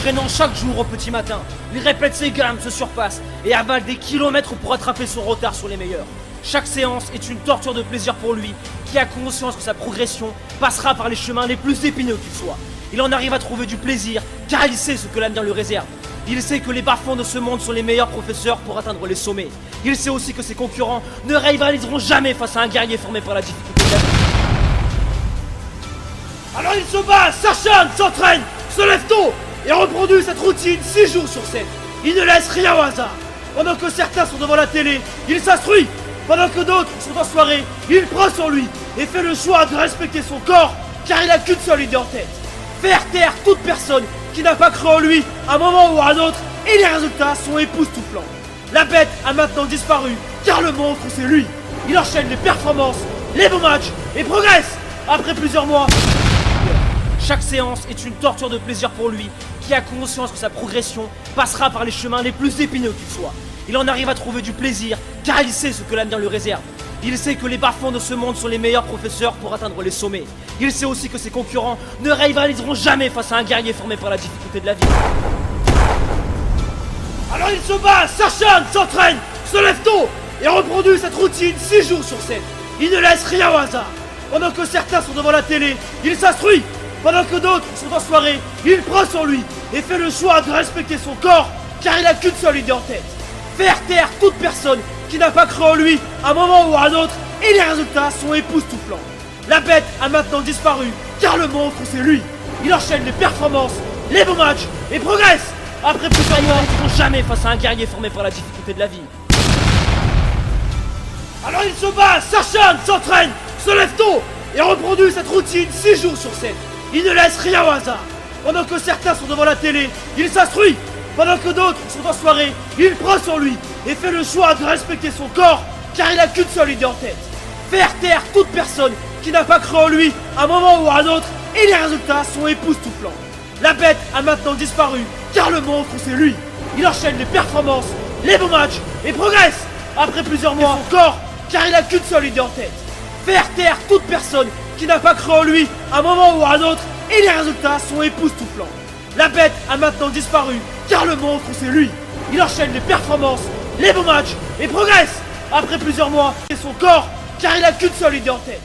S'entraînant chaque jour au petit matin, il répète ses gammes, se surpasse et avale des kilomètres pour rattraper son retard sur les meilleurs. Chaque séance est une torture de plaisir pour lui, qui a conscience que sa progression passera par les chemins les plus épineux qu'ils soient. Il en arrive à trouver du plaisir, car il sait ce que l'avenir lui réserve. Il sait que les bas-fonds de ce monde sont les meilleurs professeurs pour atteindre les sommets. Il sait aussi que ses concurrents ne rivaliseront jamais face à un guerrier formé par la difficulté de la vie. Alors il se bat, s'acharne, s'entraîne, se lève tôt et reproduit cette routine 6 jours sur 7. Il ne laisse rien au hasard. Pendant que certains sont devant la télé, il s'instruit. Pendant que d'autres sont en soirée, il prend sur lui et fait le choix de respecter son corps, car il n'a qu'une seule idée en tête: faire taire toute personne qui n'a pas cru en lui à un moment ou à un autre, et les résultats sont époustouflants. La bête a maintenant disparu, car le monstre c'est lui. Il enchaîne les performances, les bons matchs et progresse. Après plusieurs mois, chaque séance est une torture de plaisir pour lui, qui a conscience que sa progression passera par les chemins les plus épineux qu'ils soient. Il en arrive à trouver du plaisir, car il sait ce que l'avenir lui réserve. Il sait que les bas-fonds de ce monde sont les meilleurs professeurs pour atteindre les sommets. Il sait aussi que ses concurrents ne rivaliseront jamais face à un guerrier formé par la difficulté de la vie. Alors il se bat, s'acharne, s'entraîne, se lève tôt et reproduit cette routine 6 jours sur 7. Il ne laisse rien au hasard. Pendant que certains sont devant la télé, il s'instruit. Pendant que d'autres sont en soirée, il prend sur lui et fait le choix de respecter son corps, car il n'a qu'une seule idée en tête: faire taire toute personne qui n'a pas cru en lui à un moment ou à un autre, et les résultats sont époustouflants. La bête a maintenant disparu, car le monstre c'est lui. Il enchaîne les performances, les bons matchs et progresse. Après plusieurs mois, ils ne seront jamais face à un guerrier formé par la difficulté de la vie. Alors il se bat, s'acharne, s'entraîne, se lève tôt et reproduit cette routine 6 jours sur 7. Il ne laisse rien au hasard. Pendant que certains sont devant la télé, il s'instruit. Pendant que d'autres sont en soirée, il prend sur lui et fait le choix de respecter son corps, car il n'a qu'une seule idée en tête: faire taire toute personne qui n'a pas cru en lui à un moment ou à un autre, et les résultats sont époustouflants. La bête a maintenant disparu, car le monstre c'est lui. Il enchaîne les performances, les bons matchs et progresse. Après plusieurs mois, son corps, car il n'a qu'une seule idée en tête: faire taire toute personne qui n'a pas cru en lui à un moment ou à un autre, et les résultats sont époustouflants. La bête a maintenant disparu, car le monstre c'est lui. Il enchaîne les performances, les bons matchs et progresse. Après plusieurs mois, et son corps, car il n'a qu'une seule idée en tête: